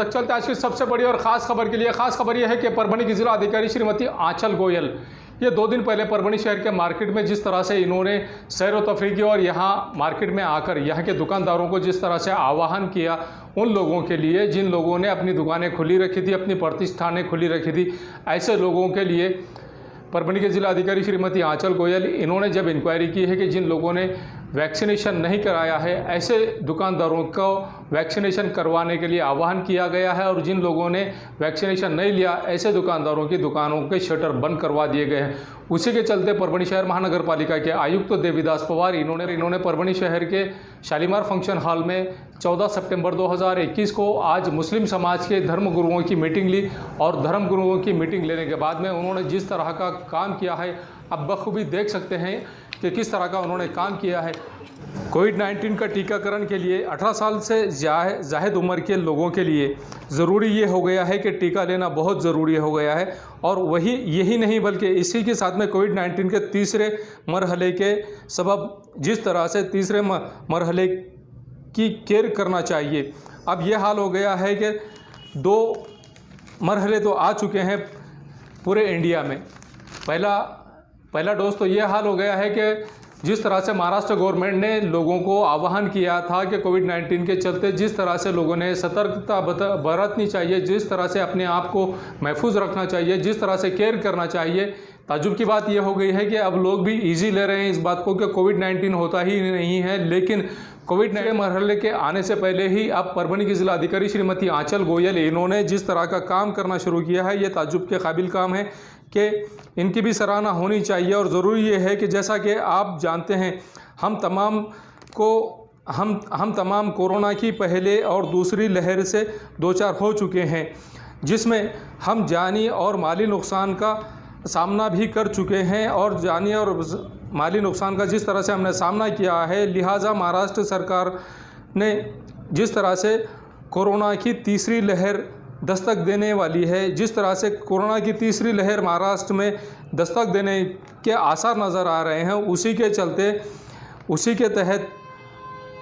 तक चलते आज की सबसे बड़ी और ख़ास खबर के लिए। ख़ास खबर यह है कि परभणी की जिला अधिकारी श्रीमती आंचल गोयल ये 2 दिन पहले परभणी शहर के मार्केट में जिस तरह से इन्होंने सैर व तफरीह की और यहाँ मार्केट में आकर यहाँ के दुकानदारों को जिस तरह से आह्वान किया उन लोगों के लिए जिन लोगों ने अपनी दुकानें खुली रखी थी, अपनी प्रतिष्ठानें खुली रखी थी, ऐसे लोगों के लिए परभणी के जिला अधिकारी श्रीमती आंचल गोयल इन्होंने जब इंक्वायरी की है कि जिन लोगों ने वैक्सीनेशन नहीं कराया है ऐसे दुकानदारों को वैक्सीनेशन करवाने के लिए आह्वान किया गया है और जिन लोगों ने वैक्सीनेशन नहीं लिया ऐसे दुकानदारों की दुकानों के शटर बंद करवा दिए गए हैं। उसी के चलते परभणी शहर महानगर पालिका के आयुक्त देवीदास पवार इन्होंने परभणी शहर के शालीमार फंक्शन हॉल में 14 सितंबर 2021 को आज मुस्लिम समाज के धर्मगुरुओं की मीटिंग ली और धर्मगुरुओं की मीटिंग लेने के बाद में उन्होंने जिस तरह का काम किया है आप बखूबी देख सकते हैं कि किस तरह का उन्होंने काम किया है। कोविड-19 का टीकाकरण के लिए 18 साल से ज़ाहिद उम्र के लोगों के लिए ज़रूरी ये हो गया है कि टीका लेना बहुत ज़रूरी हो गया है और यही नहीं बल्कि इसी के साथ में कोविड-19 के तीसरे मरहले के सबब जिस तरह से तीसरे मरहले की केयर करना चाहिए। अब यह हाल हो गया है कि 2 मरहले तो आ चुके हैं पूरे इंडिया में। पहला डोज तो ये हाल हो गया है कि जिस तरह से महाराष्ट्र गवर्नमेंट ने लोगों को आह्वान किया था कि कोविड-19 के चलते जिस तरह से लोगों ने सतर्कता बरतनी चाहिए, जिस तरह से अपने आप को महफूज रखना चाहिए, जिस तरह से केयर करना चाहिए, ताज्जुब की बात यह हो गई है कि अब लोग भी इजी ले रहे हैं इस बात को कि कोविड-19 होता ही नहीं है। लेकिन कोविड-19 मरहले के आने से पहले ही अब परभणी की जिला अधिकारी श्रीमती आंचल गोयल इन्होंने जिस तरह का काम करना शुरू किया है ये ताज्जुब के काबिल काम है कि इनकी भी सराहना होनी चाहिए। और ज़रूरी ये है कि जैसा कि आप जानते हैं हम तमाम कोरोना की पहले और दूसरी लहर से 2-4 हो चुके हैं जिसमें हम जानी और माली नुकसान का सामना भी कर चुके हैं और जानी और माली नुकसान का जिस तरह से हमने सामना किया है, लिहाजा महाराष्ट्र सरकार ने जिस तरह से कोरोना की तीसरी लहर दस्तक देने वाली है, जिस तरह से कोरोना की तीसरी लहर महाराष्ट्र में दस्तक देने के आसार नज़र आ रहे हैं, उसी के तहत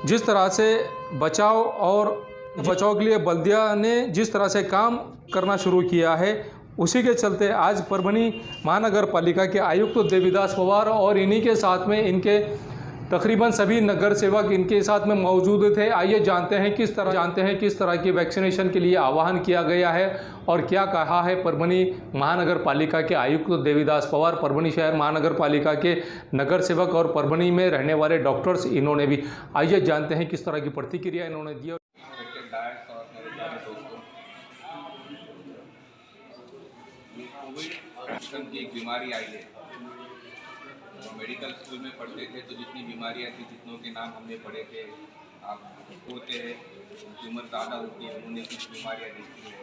जिस तरह से बचाव के लिए बल्दिया ने जिस तरह से काम करना शुरू किया है उसी के चलते आज परभणी महानगर पालिका के आयुक्त देवीदास पवार और इन्हीं के साथ में इनके तकरीबन सभी नगर सेवक इनके साथ में मौजूद थे। आइए जानते हैं किस तरह की वैक्सीनेशन के लिए आह्वान किया गया है और क्या कहा है परभणी महानगर पालिका के आयुक्त देवीदास पवार, परभणी शहर महानगर पालिका के नगर सेवक और परभणी में रहने वाले डॉक्टर्स इन्होंने भी। आइए जानते हैं किस तरह की प्रतिक्रिया इन्होंने दी। कोविड की एक बीमारी आई है। मेडिकल स्कूल में पढ़ते थे तो जितनी बीमारियां थी, जितनों के नाम हमने पढ़े थे, आप होते हैं उनकी उम्र ज़्यादा होती है, उन्होंने कुछ बीमारियां देखी है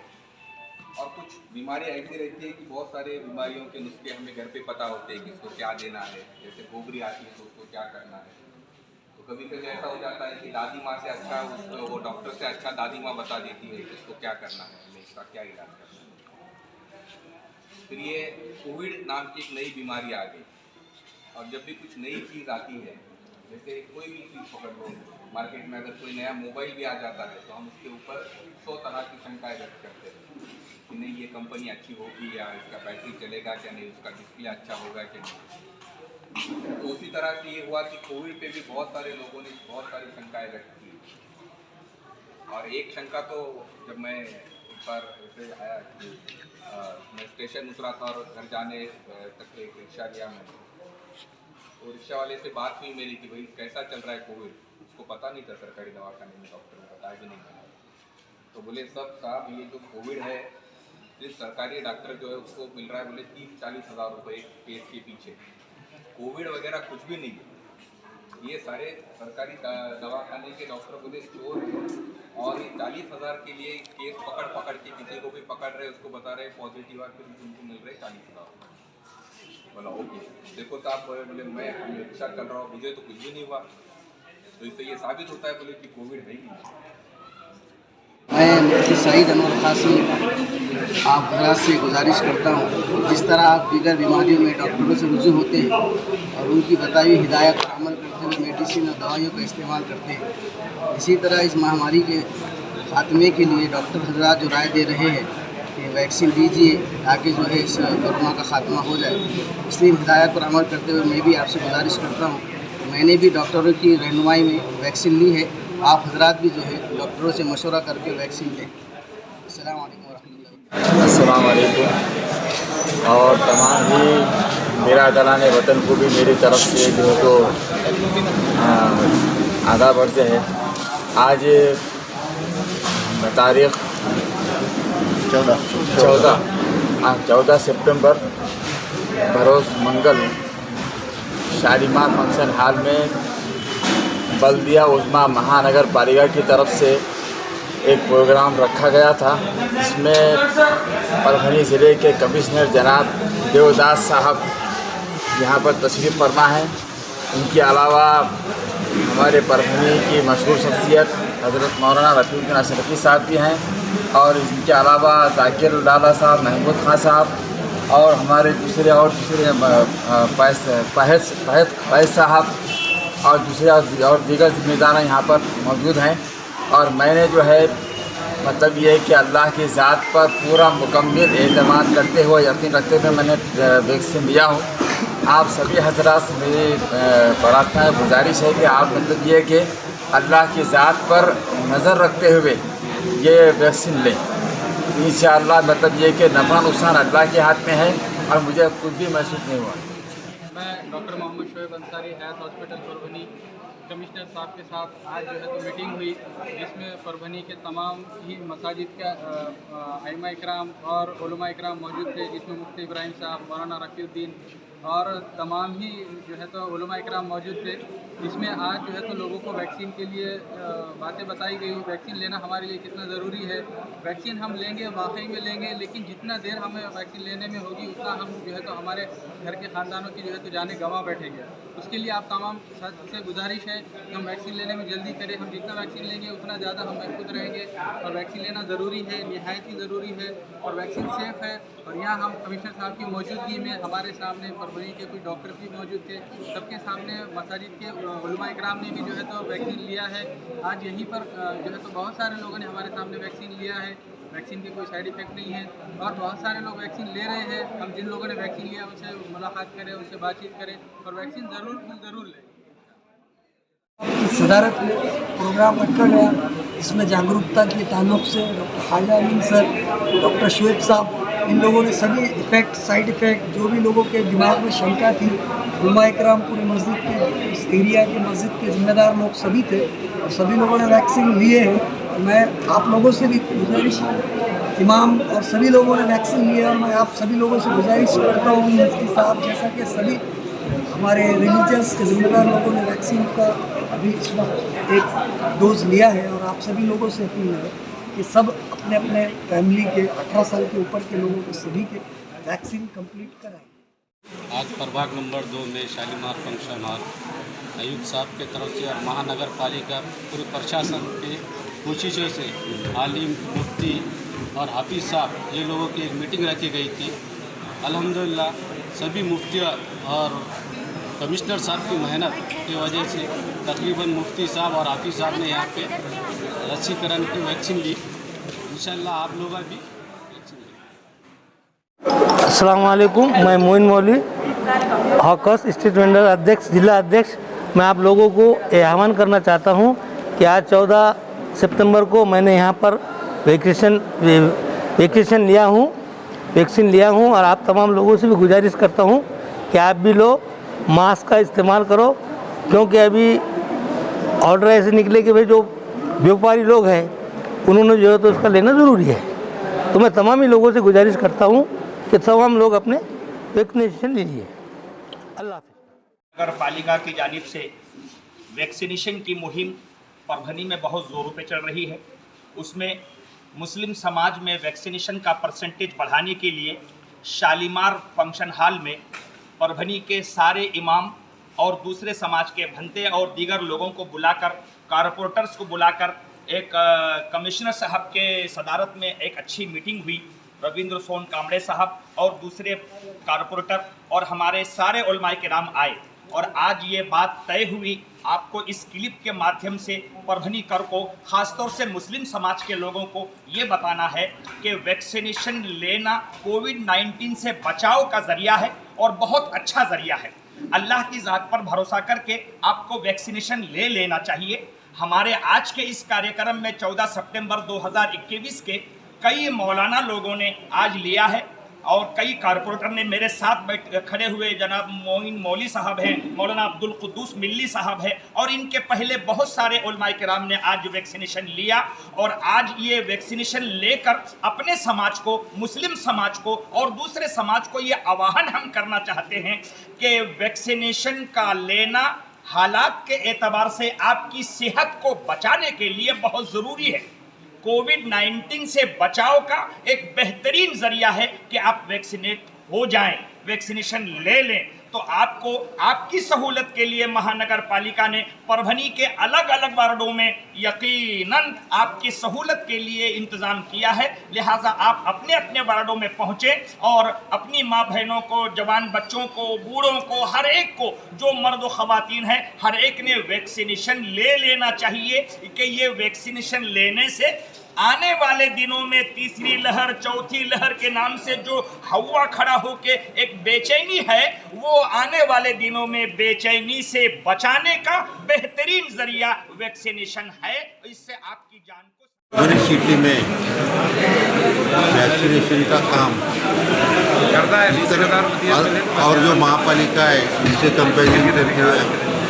और कुछ बीमारियां ऐसी रहती है कि बहुत सारे बीमारियों के नुस्खे हमें घर पे पता होते हैं कि इसको क्या देना है। जैसे गोबरी आती है तो उसको क्या करना है। तो कभी कभी ऐसा हो जाता है कि दादी माँ से अच्छा वो डॉक्टर से अच्छा दादी माँ बता देती है कि इसको क्या करना है, हमें इसका क्या इलाज करना है। फिर ये कोविड नाम की एक नई बीमारी आ गई और जब भी कुछ नई चीज़ आती है, जैसे कोई भी चीज़ पकड़ लो, मार्केट में अगर कोई नया मोबाइल भी आ जाता है तो हम उसके ऊपर 100 तरह की शंकाएं व्यक्त करते हैं कि नहीं ये कंपनी अच्छी होगी या इसका बैटरी चलेगा क्या नहीं, उसका डिस्प्ले अच्छा होगा क्या नहीं। तो उसी तरह से ये हुआ कि कोविड पे भी बहुत सारे लोगों ने बहुत सारी शंकाएँ व्यक्त की और एक शंका तो जब मैं एक बार ऐसे आया कि मैं स्टेशन उतरा था और घर जाने तक एक रिक्शा लिया मैंने, तो रिक्शा वाले से बात हुई मेरी कि भाई कैसा चल रहा है कोविड। उसको पता नहीं था सरकारी दवाखाने में, डॉक्टर ने बताया भी नहीं। तो बोले साहब ये जो कोविड है सिर्फ सरकारी डॉक्टर जो है उसको मिल रहा है बोले 30-40 हज़ार रुपये केस के पीछे। कोविड वगैरह कुछ भी नहीं है, ये सारे सरकारी दवाखाने के डॉक्टर बोले चोर और ये 40,000 के लिए केस पकड़ के किसी को भी पकड़ रहे उसको बता रहे पॉजिटिव आ, फिर उनको मिल रहे 40,000। बोला ओके देखो साहब, बोले मैं रिक्शा चल रहा हूँ, मुझे तो कुछ भी नहीं हुआ। तो इससे ये साबित होता है बोले कि कोविड है ही नहीं। मैं मुफ्ती सईद अनवर कासिम आप हजरात से गुजारिश करता हूँ, जिस तरह आप दीगर बीमारियों में डॉक्टरों से रुजू होते हैं और उनकी बताई हुई हिदायत पर अमल करते हुए मेडिसिन और दवाइयों का इस्तेमाल करते हैं, इसी तरह इस महामारी के खात्मे के लिए डॉक्टर हजरात जो राय दे रहे हैं कि वैक्सीन दीजिए ताकि जो है इस कोरोना का खात्मा हो जाए, इसलिए हिदायत पर अमल करते हुए मैं भी आपसे गुजारिश करता हूँ। मैंने भी डॉक्टरों की रहनुमाई में वैक्सीन ली है, आप हजरात भी जो है डॉक्टरों से मशवरा करके वैक्सीन लें। अस्सलाम वालेकुम वरहमतुल्लाह। अस्सलाम वालेकुम। और तमाम ही मेरा दलान वतन को भी मेरी तरफ से जो है तो आदाब अर्ज़ है। आज तारीख़ 14 सितंबर बरोज़ मंगल शालीमार फंक्शन हॉल में बल्दिया उज़्मा महानगर पालिका की तरफ से एक प्रोग्राम रखा गया था, जिसमें परभनी ज़िले के कमिश्नर जनाब देवदास साहब यहाँ पर तशरीफ़ फरमा है। उनके अलावा हमारे परभनी की मशहूर शख्सियत हज़रत मौलाना रफ़ीक नासिरी साहब भी हैं, और इनके अलावा ज़ाकिर लाला साहब, महमूद खान साहब और हमारे दूसरे फैज़ साहब और दूसरे और दीगर ज़िम्मेदार यहाँ पर मौजूद हैं। और मैंने जो है मतलब ये है कि अल्लाह की ज़ात पर पूरा मुकम्मल एतमाद करते हुए, यकीन रखते हुए मैंने वैक्सीन लिया हूँ। आप सभी हज़रात से मेरी प्रार्थना है, गुजारिश है कि आप मतलब ये कि अल्लाह की ज़ात पर नज़र रखते हुए ये वैक्सीन लें। इंशाअल्लाह मतलब ये कि नफ़ा नुकसान अल्लाह के हाथ में है और मुझे कुछ भी महसूस नहीं हुआ। मैं doctor Mohammed Shoaib Ansari health hospital Parbhani commissioner साहब के साथ आज जो है तो मीटिंग हुई, जिसमें परभनी के तमाम ही मसाजिद के आइमा इकराम और उलमा इकराम मौजूद थे, जिसमें मुफ्ती इब्राहिम साहब, मौलाना रफ़ीउद्दीन और तमाम ही जो है तो उलमा इकराम मौजूद थे। जिसमें आज जो है तो लोगों को वैक्सीन के लिए बातें बताई गई, वैक्सीन लेना हमारे लिए कितना ज़रूरी है। वैक्सीन हम लेंगे, वाकई में लेंगे, लेकिन जितना देर हमें वैक्सीन लेने में होगी उतना हम जो है तो हमारे घर के ख़ानदानों की जो है तो जाने गंवा बैठेंगे। उसके लिए आप तमाम से गुजारिश है कि हम वैक्सीन लेने में जल्दी करें। हम जितना वैक्सीन लेंगे उतना ज़्यादा हम महफूज रहेंगे, और वैक्सीन लेना ज़रूरी है, निहायत ही ज़रूरी है, और वैक्सीन सेफ़ है। और यहाँ हम कमिश्नर साहब की मौजूदगी में हमारे सामने परभनी के कुछ डॉक्टर भी मौजूद थे, सबके सामने मसाजिद के उलमा इकराम ने भी जो है तो वैक्सीन लिया है। आज यहीं पर जो है तो बहुत सारे लोगों ने हमारे सामने वैक्सीन लिया है। वैक्सीन के कोई साइड इफ़ेक्ट नहीं है, और बहुत सारे लोग वैक्सीन ले रहे हैं। हम जिन लोगों ने वैक्सीन लिया उनसे मुलाकात करें, उनसे बातचीत करें, और वैक्सीन ज़रूर लें। की सदारत में प्रोग्राम रखा गया, इसमें जागरूकता के ताल्लुक से डॉक्टर ख्वाजा अमीन सर, डॉक्टर शोएब साहब, इन लोगों ने सभी इफ़ेक्ट, साइड इफ़ेक्ट जो भी लोगों के दिमाग में शंका थी, उलमा इकराम पूरी मस्जिद के, इस एरिया की मस्जिद के ज़िम्मेदार लोग सभी थे, और सभी लोगों ने वैक्सीन लिए हैं। मैं आप लोगों से भी गुजारिश, इमाम और सभी लोगों ने वैक्सीन लिया, और मैं आप सभी लोगों से गुजारिश करता हूँ मुफ्ती साहब जैसा कि सभी हमारे रिलीजियस के ज़िम्मेदार लोगों ने वैक्सीन का अभी इस वक्त एक डोज लिया है, और आप सभी लोगों से अपील है कि सब अपने अपने फैमिली के 18 साल के ऊपर के लोगों को सभी के वैक्सीन कंप्लीट कराएं। आज प्रभाग नंबर 2 में शालीमार फंक्शन हॉल आयुक्त साहब के तरफ से और महानगर पालिका पूरे प्रशासन के कोशिशों से आलिम, मुफ्ती और हाफिज़ साहब ये लोगों की एक मीटिंग रखी गई थी। अल्हम्दुलिल्लाह सभी मुफ्ती और कमिश्नर साहब की मेहनत की वजह से तकरीबन मुफ्ती साहब और हाफिज़ साहब ने यहाँ पे लसीकरण की वैक्सीन ली। इंशाल्लाह आप लोग भी वैक्सीन लें। अस्सलाम वालेकुम, मैं मोइन मौली हॉकर्स स्ट्रीट वेंडर अध्यक्ष, जिला अध्यक्ष। मैं आप लोगों को आह्वान करना चाहता हूं कि आज 14 सितंबर को मैंने यहाँ पर वैक्सीन लिया हूँ, और आप तमाम लोगों से भी गुजारिश करता हूँ कि आप भी लोग मास्क का इस्तेमाल करो, क्योंकि अभी ऑर्डर ऐसे निकले कि भाई जो व्यापारी लोग हैं उन्होंने जो है तो उसका लेना ज़रूरी है। तो मैं तमाम ही लोगों से गुजारिश करता हूँ कि तमाम लोग अपने वैक्सीनेशन लीजिए। अल्लाह हाफ़िज़। नगर पालिका की जानिब से वैक्सीनेशन की मुहिम परभनी में बहुत ज़ोरों पे चल रही है। उसमें मुस्लिम समाज में वैक्सीनेशन का परसेंटेज बढ़ाने के लिए शालीमार फंक्शन हॉल में परभनी के सारे इमाम और दूसरे समाज के भंते और दीगर लोगों को बुलाकर, कारपोरेटर्स को बुलाकर एक कमिश्नर साहब के सदारत में एक अच्छी मीटिंग हुई। रविंद्र सोन कामड़े साहब और दूसरे कारपोरेटर और हमारे सारे उलमाए किराम आए और आज ये बात तय हुई आपको इस क्लिप के माध्यम से परभनी कर को, खासतौर से मुस्लिम समाज के लोगों को ये बताना है कि वैक्सीनेशन लेना कोविड-19 से बचाव का ज़रिया है और बहुत अच्छा ज़रिया है। अल्लाह की ज़ात पर भरोसा करके आपको वैक्सीनेशन ले लेना चाहिए। हमारे आज के इस कार्यक्रम में 14 सितंबर 2021 के कई मौलाना लोगों ने आज लिया है और कई कारपोरेटर ने मेरे साथ खड़े हुए जनाब मोइन मौली साहब हैं, मौलाना अब्दुल कुद्दूस मिल्ली साहब हैं और इनके पहले बहुत सारे उलमाए किराम ने आज वैक्सीनेशन लिया। और आज ये वैक्सीनेशन लेकर अपने समाज को, मुस्लिम समाज को और दूसरे समाज को ये आह्वान हम करना चाहते हैं कि वैक्सीनेशन का लेना हालात के एतबार से आपकी सेहत को बचाने के लिए बहुत ज़रूरी है। कोविड-19 से बचाव का एक बेहतरीन जरिया है कि आप वैक्सीनेट हो जाएं, वैक्सीनेशन ले लें। तो आपको आपकी सहूलत के लिए महानगर पालिका ने परभनी के अलग अलग वार्डों में यकीनन आपकी सहूलत के लिए इंतज़ाम किया है। लिहाजा आप अपने अपने वार्डों में पहुँचें और अपनी माँ बहनों को, जवान बच्चों को, बूढ़ों को, हर एक को, जो मर्द व ख़वातीन हैं, हर एक ने वैक्सीनेशन ले लेना चाहिए कि ये वैक्सीनेशन लेने से आने वाले दिनों में तीसरी लहर, चौथी लहर के नाम से जो हवा खड़ा होके एक बेचैनी है, वो आने वाले दिनों में बेचैनी से बचाने का बेहतरीन जरिया वैक्सीनेशन है। इससे आपकी जान को हमारी सिटी में वैक्सीनेशन का काम करता है और जो महापालिका है इससे कंपेरिजन करते हुए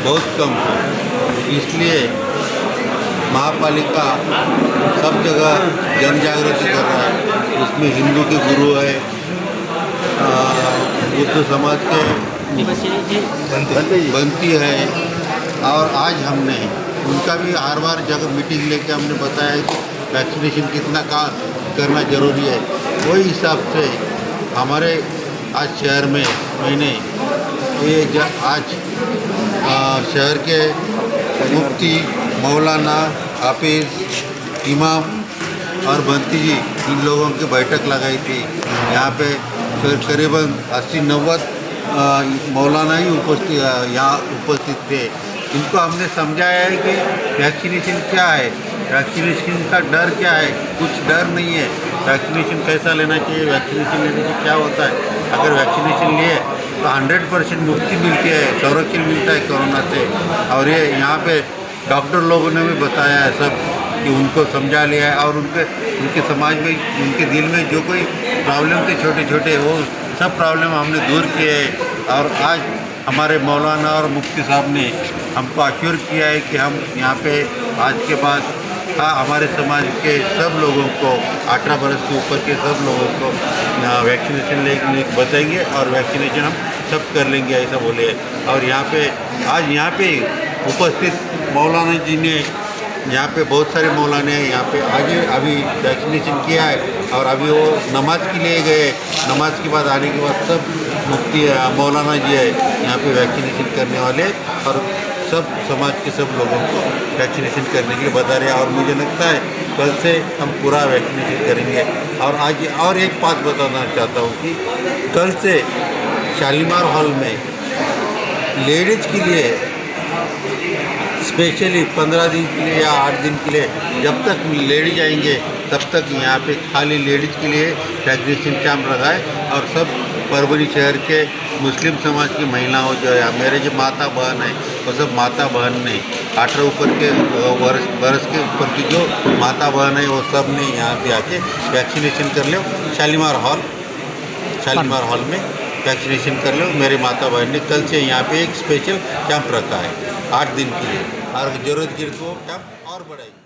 बहुत कम है। इसलिए महापालिका सब जगह जन जागृति कर रहा है। उसमें हिंदू के गुरु है, बुद्ध समाज के बनती है और आज हमने उनका भी हर बार जगह मीटिंग लेके हमने बताया कि वैक्सीनेशन कितना करना जरूरी है। वही हिसाब से हमारे आज शहर में मैंने ये आज शहर के मुफ्ती, मौलाना, हाफिज, इमाम और बंती जी, इन लोगों की बैठक लगाई थी। यहाँ पे करीबन 80-90 मौलाना ही उपस्थित थे। इनको हमने समझाया है कि वैक्सीनेशन क्या है, वैक्सीनेशन का डर क्या है। कुछ डर नहीं है। वैक्सीनेशन कैसा लेना चाहिए, वैक्सीनेशन लेने से क्या होता है। अगर वैक्सीनेशन लिए तो 100% मुक्ति मिलती है, संरक्षण मिलता है कोरोना से। और ये यहाँ पे डॉक्टर लोगों ने भी बताया है सब कि उनको समझा लिया है और उनके समाज में, उनके दिल में जो कोई प्रॉब्लम थे छोटे छोटे, वो सब प्रॉब्लम हमने दूर किए हैं। और आज हमारे मौलाना और मुफ्ती साहब ने हमको अश्योर किया है कि हम यहाँ पे आज के बाद हमारे समाज के सब लोगों को, 18 वर्ष के ऊपर के सब लोगों को वैक्सीनेशन लेने बताएंगे और वैक्सीनेशन हम सब कर लेंगे, ऐसा बोले। और यहाँ पे आज यहाँ पे उपस्थित मौलाना जी ने, यहाँ पे बहुत सारे मौलाने हैं यहाँ पे आगे अभी वैक्सीनेशन किया है और अभी वो नमाज के लिए गए। नमाज के बाद आने के बाद सब मुफ्ती मौलाना जी है यहाँ पे वैक्सीनेशन करने वाले और सब समाज के सब लोगों को वैक्सीनेशन करने के लिए बता रहे हैं। और मुझे लगता है कल से हम पूरा वैक्सीनेशन करेंगे। और आज और एक बात बताना चाहता हूँ कि कल से शालीमार हॉल में लेडीज़ के लिए स्पेशली 15 दिन के लिए या 8 दिन के लिए, जब तक लेडीज आएंगे तब तक यहाँ पे खाली लेडीज़ के लिए वैक्सीनेशन कैंप रखा है। और सब परभनी शहर के मुस्लिम समाज की महिलाओं जो है, मेरे जो माता बहन है, वो सब माता बहन ने 18 ऊपर के वर्ष के ऊपर की जो माता बहन है, वो सब ने यहाँ पे आके वैक्सीनेशन कर लो। शालीमार हॉल में वैक्सीनेशन कर लो। मेरे माता बहन ने कल से यहाँ पे एक स्पेशल कैंप रखा है 8 दिन के लिए और ज़रूरत गिर को कैंप और बढ़ाएगी।